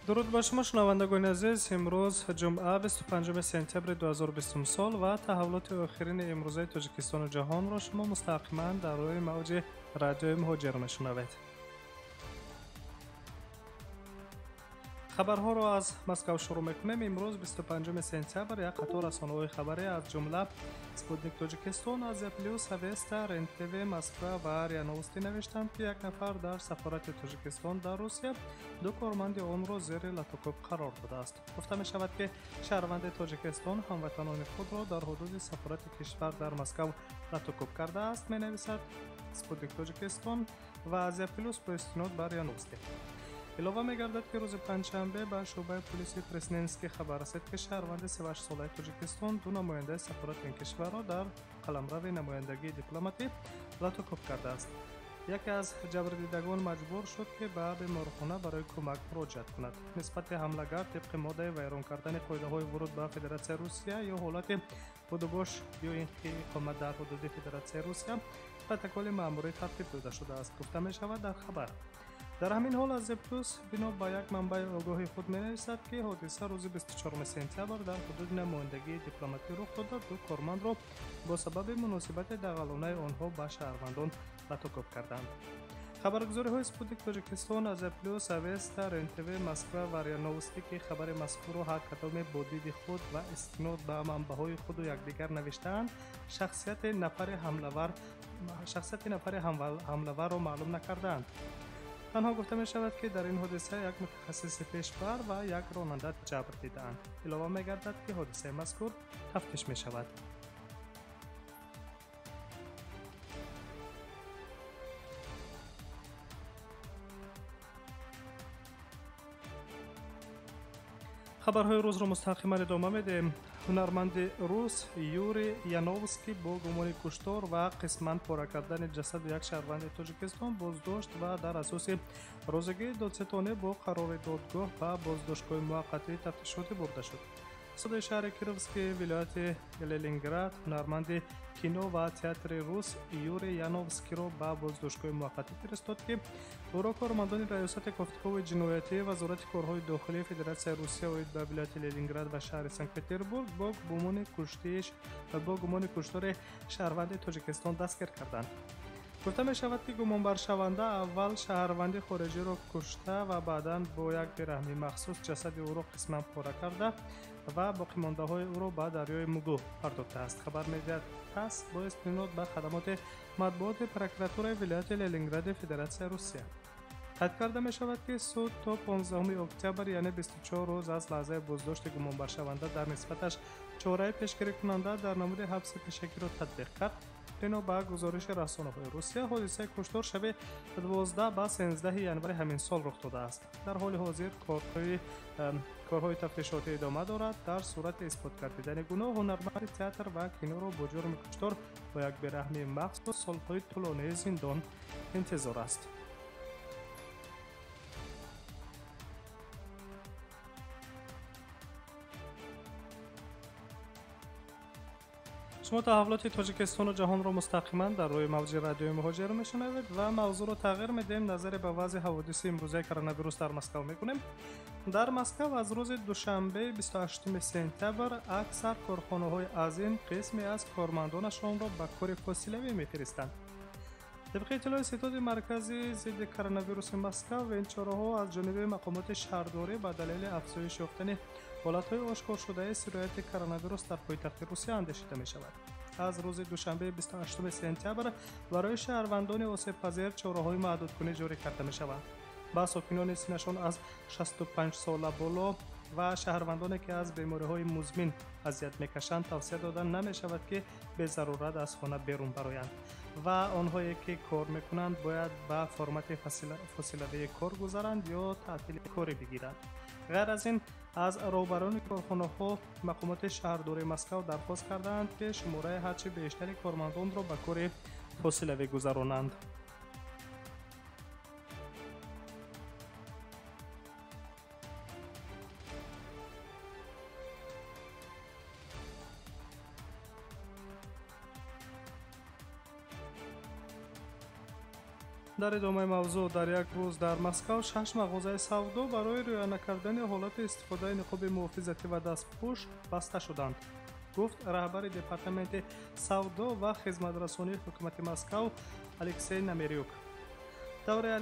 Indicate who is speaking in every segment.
Speaker 1: درود بر شما شنوندگان عزیز. امروز جمعه 25 سپتامبر 2020 سال و تحولات آخرین امروزه تاجیکستان و جهان را شما مستقیما در روی موج رادیوی مهاجر میشنوید. خبرها را از مسکو شروع میکنیم. امروز 25 سپتامبر یک قطار رسانه‌های خبری از جمله سپوتنیک تاجیکستان، آزیا پلیوس، اوستا، رنتو، مسکو و ریا نوستی نوشتند که یک نفر در سفارت تاجیکستان در روسیه دو کارمند آن را زیر لطوکوب قرار داده است. گفته می شود که شهروند تاجیکستان هموطنان خود را در حدود سفارت کشور در مسکو لطوکوب کرده است، می نویسد سپوتنیک تاجیکستان و آزیا پلیوس با استناد بر ریا نوستی. علاوه می‌گردد که روز پنجشنبه به شعبه پلیس پرسننسکی خبر رسید که شهروند 38 ساله تاجیکستان دو نماینده سفارت این کشور را در قلمرو نمایندگی دیپلماتی لطوکوب کرده است. یکی از جبردیدگان مجبور شد که به بیمارخانه برای کمک مراجعت کند. نسبت حمله‌گر طبق ماده ویران کردن قاعده‌های ورود به فدراسیون روسیه یا حالت بودوباش یا اینکه اقامت در حدود فدراسیون روسیه پروتکل مأموری ترتیب داده شده است، گفته می‌شود در خبر. در همین حال از پلوس بنا به یک منبع آگاهی خود می‌نویسد که حادثه روز 24 سپتامبر در حدود نمایندگی دیپلماتی رخ داده. دو کارمند را با سبب مناسبت دغلانه آنها به شهروندان لطوکوب کردند. خبرگزاری‌های سپوتنیک تاجیکستان، آزیا پلیوس، اوستا، رنتو، مسکو و ریا نوستی که خبر مذکور را هر کدام با دید خود و استناد به منبع‌های خود و یکدیگر نوشته‌اند، شخصیت نفر حمله‌ور را معلوم نکردند. تنها گفته می شود که در این حادثه یک متخصص پیشبر و یک راننده جبر دیدند. علاوه می گردد که حادثه مذکور تفتیش می شود. خبرهای روز را مستقیما ادامه میدیم. هنرمند روس یوری یانوفسکی با گمان کشتار و قسماً پاره کردن جسد یک شهروند تاجیکستان بازداشت و در اساس روزگی دادستانی با قرار دادگاه و بازداشتگاه موقتی تفتیشاتی برده شد. صدای شهر کیروفسکی ولایت لنینگراد هنرمند کینو و تئاتر روس یوری یانوفسکی را به بازداشتگاه موقتی فرستاد که او را کارمندان ریاست گفتگو جنایتی وزارت کارهای داخلی فدراسیون روسیه آید به ولایت لنینگراد و شهر سنت پتربورگ با گمان کشتار شهروند تاجیکستان دستگیر کردند. گفته می شود که گمانبر شونده اول شهروند خارجی را کشته و بعداً با یک برهمی مخصوص جسد او را قسماً پاره کرده و باقی مانده های او را به دریای موگو پرداخته است. خبر می‌دهد تاس با استناد به خدمات مطبوعات پروکراتور ولایت لنینگراد فدراسیون روسیه تایید کرده می شود که سود تا 15 اکتبر یعنی 24 روز از لحظه بازداشت گمانبر شونده در نسبتش چاره پیشگیری کننده در نمود حبس پیشگی را تطبیق کرد. بنا به گزارش رسانه‌های روسیه حادثه کشتار شب 12 به 13 ژانویه همین سال رخ داده است. در حال حاضر کارهای تفتیشاتی ادامه دارد. در صورت اثبات گردیدن گناه هنرمند تئاتر و کینو را با جرم کشتار با یک برهمی مخصوص سالهای طولانی زندان انتظار است. شما تحولات تاجیکستان و جهان را مستقیما در روی موج رادیوی مهاجر میشنوید و موضوع را تغییر میدیم. نظر به وضع حوادث امروزه کرونا ویروس در مسکو میکنیم. در مسکو از روز دوشنبه 28 سپتامبر اکثر کارخانه‌های از این قسمی از کارمندانشان را به کار فاصله‌ای میفرستند. طبق اطلاع ستاد مرکزی ضد کرونا ویروس مسکو، این چاره‌ها از جانب مقامات شهرداری به دلیل افزایش یافتن حالت‌های آشکار شده سرایت کرونا ویروس در پایتخت روسیه اندیشیده می‌شود. از روز دوشنبه 28 سپتامبر برای شهروندان آسیب‌پذیر چاره‌های محدودکنی جاری کرده می‌شود. با ساکنان سنشان از 65 ساله بالا و شهروندانی که از بیماری‌های مزمن اذیت می‌کشند توصیه داده نمی‌شود که به ضرورت از خانه بیرون برآیند و آنهایی که کار می‌کنند باید به فرمت فاصله کار گذارند یا تعطیل کاری بگیرند. غیر از این از رهبران کارخانه‌ها مقامات شهرداری مسکو درخواست کردند که شماره هرچه بیشتری کارمندان را به کار فاصله گذرانند. дар идомаи мавзӯъ, дар як рӯз дар Москав 6 мағозаи савдо барои риоя накардани ҳолати истифодаи niqoби муҳофизатӣ ва дастпӯш баста шуданд, гуфт раҳбари департаменти савдо ва хизматрасонии ҳукумати Москав Алексей Намирюк. давраи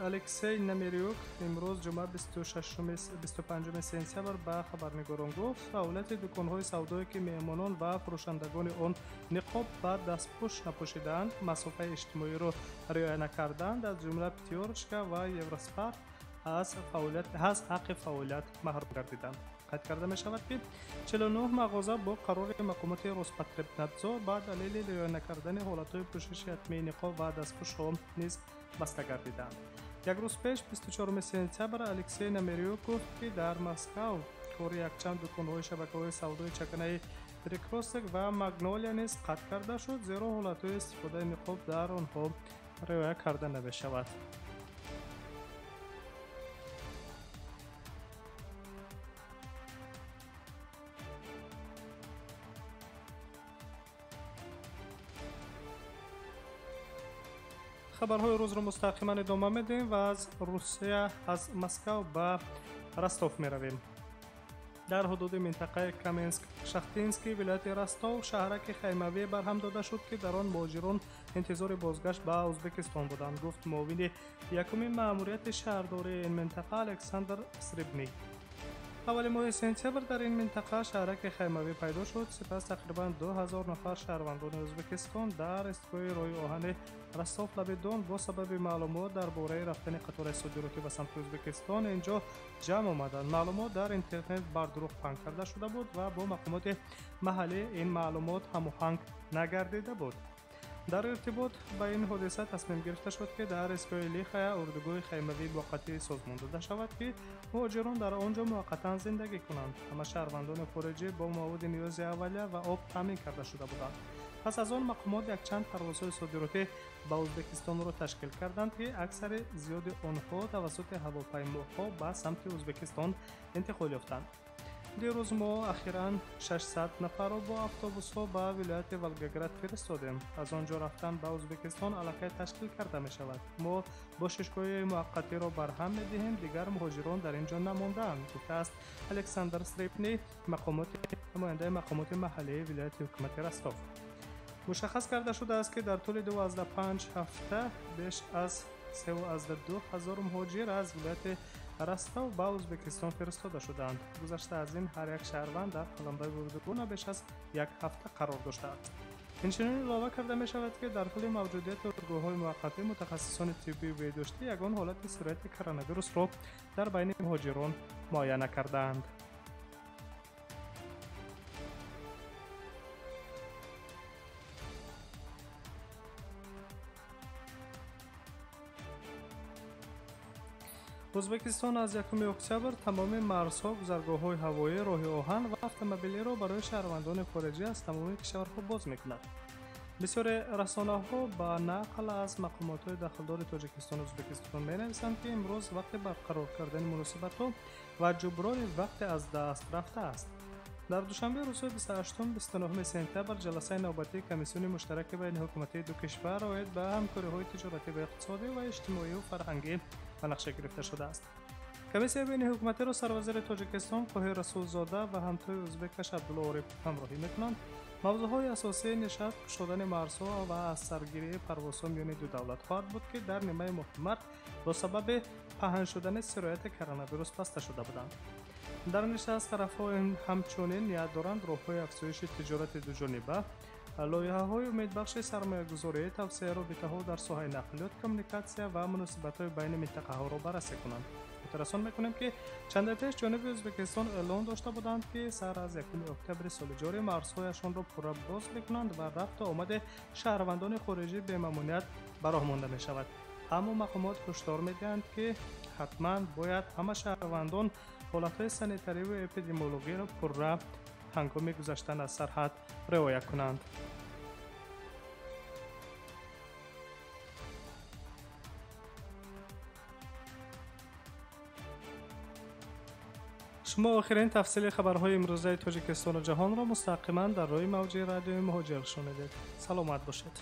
Speaker 1: Алексей Намирюк имрӯз ҷумъа 25 сентябр ба хабарнигорон гуфт, фаъолияти дуконҳои савдое ки меҳмонон ва фурӯшандагони он ниқоб ва дастпӯш напӯшиданд, масофаи иҷтимоиро риоя накарданд, аз ҷумла Пятерочка ва Евроспар аз ҳаққи фаъолият маҳрум гардиданд. қайд карда мешавад, ки 49 мағоза бо қарори мақомоти Роспотребнадзор ба далели риоя накардани ҳолатҳои пӯшиши ҳатмии ниқоб ва дастпӯшҳо низ баста гардиданд. як рӯз пеш 24 сентябр Алексей Намирюк гуфт, ки дар Москав кори якчанд дуконҳои шабакаҳои савдои чаканаи Перекресток ва Магнолия низ қатъ карда шуд, зеро ҳолатҳои истифодаи ниқоб дар онҳо риоя карда намешавад. хабарҳои рӯзро мустақиман идома медиҳем ва аз Русия, аз Москав ба Ростов меравем. дар ҳудуди минтақаи Каменск-Шахтинский вилояти Ростов шаҳраки хаймавӣ барҳам дода шуд, ки дар он муҳоҷирон интизори бозгашт ба Ӯзбекистон буданд, гуфт муовини якуми маъмурияти шаҳрдории ин минтақа Александр Срибний. аввали моҳи сентябр дар ин минтақа шаҳраки хаймавӣ пайдо шуд. Сипас тақрибан 2000 нафар шаҳрвандони Ӯзбекистон дар истгоҳи роҳи оҳани Ростов-Лабидон бо сабаби маълумот дар бораи рафтани қатори содиротӣ ба самти Ӯзбекистон инҷо ҷамъ омаданд. маълумот дар интернет бар дурӯғ паҳн карда шуда буд ва бо мақомоти маҳаллӣ ин маълумот ҳамоҳанг нагардида буд. дар иртибот ба ин ҳодиса тасмим гирифта шуд, ки дар истгоҳи Лихая урдугоҳи хаймавӣ муваққатӣ созмон дода шавад, ки муҳоҷирон дар он ҷо муваққатан зиндагӣ кунанд. ҳама шаҳрвандони хориҷӣ бо маводи ниёзи аввалия ва об таъмин карда шуда буданд. пас аз он мақомот якчанд парвозҳои содиротӣ ба Ӯзбекистонро ташкил карданд, ки аксари зиёди онҳо тавассути ҳавопаймоҳо ба самти Ӯзбекистон интиқол ёфтанд. дирӯз мо ахиран 600 нафарро бо автобусҳо ба вилояти Волгоград фиристодем. аз он ҷо рафтан ба Ӯзбекистон аллакай ташкил карда мешавад. мо бошишгоҳи муваққатиро барҳам медиҳем, дигар муҳоҷирон дар ин ҷо намондаанд, гуфтааст Александр Срибний, намояндаи мақомоти маҳаллии вилояти ҳукумати Ростов. мушаххас карда шудааст, ки дар тӯли 12 ҳафта беш аз 32,000 муҳоҷир аз вилояти Ростов ба Ӯзбекистон фиристода шуданд. гузашта аз ин ҳар як шаҳрванд дар қаламбаи урдугона беш аз як ҳафта қарор доштааст. инчунин илова карда мешавад, ки дар тӯли мавҷудияти урдугоҳҳои муваққатӣ мутахассисони тиббӣ беҳдоштӣ ягон ҳолати сирояти коронавирусро дар байни муҳоҷирон муайяна кардаанд. ӯзбекистон аз 1 октябр тамоми марзҳо, гузаргоҳҳои ҳавоӣ, роҳи оҳан ва автомобилиро барои шаҳрвандони хориҷӣ аз тамоми кишварҳо боз мекунад. бисёри расонаҳо ба нақл аз мақомотҳои дахлдори Тоҷикистону Ӯзбекистон менависанд, ки имрӯз вақти барқарор кардани муносибатҳо ва ҷуброни вақте аз даст рафтааст. дар душанбе рӯзҳои 28-29 сентябр ҷаласаи навбатии комиссиони муштараки байни ҳукуматии ду кишвар оид ба ҳамкориҳои тиҷоратӣ ва иқтисодӣ ва иҷтимоиву фарҳангӣ ба нақша гирифта шудааст. комиссияи байни ҳукуматиро сарвазири Тоҷикистон Қоҳир Расулзода ва ҳамтои ӯзбекаш Абдулло Орипов ҳамроҳӣ мекунанд. мавзӯъҳои асосии нишаст кушодани марзҳо ва аз саргирии парвозҳо миёни ду давлат хоҳад буд, ки дар нимаи моҳи март бо сабаби паҳн шудани сирояти коронавирус баста шуда буданд. дар нишаст тарафҳо ҳамчунин ният доранд роҳҳои афзоиши тиҷорати дуҷониба, лоиҳаҳои умедбахши сармоягузорӣ, тавсеяи робитаҳо дар соҳаи нақлиёт, коммуникатсия ва муносибатҳои байни минтақаҳоро баррасӣ кунанд. мутарассон мекунем, ки чанде пеш ҷониби Ӯзбекистон эълон дошта буданд, ки сар аз 1 октябри соли ҷорӣ марзҳояшонро пурра боз мекунанд ва рафту омади шаҳрвандони хориҷӣ бемамоният ба роҳ монда мешавад. аммо мақомот ҳушдор медиҳанд, ки ҳатман бояд ҳама шаҳрвандон ҳолатҳои санитариву эпидемиологиро пурра ҳангоми гузаштан аз сарҳад риоя кунанд. шумо охирин тафсили хабарҳои имрӯзаи Тоҷикистону ҷаҳонро мустақиман дар рӯи мавҷи радиои Муҳоҷир шунидед. саломат бошед.